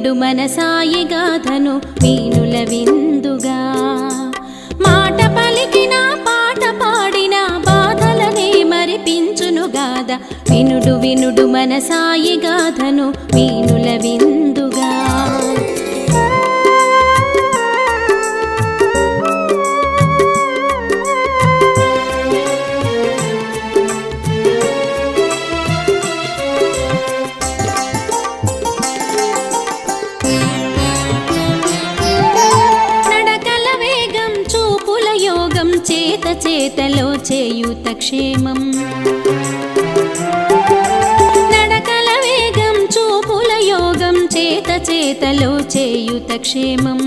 వినుడు మన సాయి గాథను వీణుల విందుగా మాట పలికిన పాట పాడిన బాధలనే మరిపించును గాథ వినుడు వినుడు మన సాయి గాథను వీణుల విందుగా చేత చేతలో చేయుత క్షేమం నడకల వేగం చూపుల యోగం చేత చేతలో చేయుత క్షేమం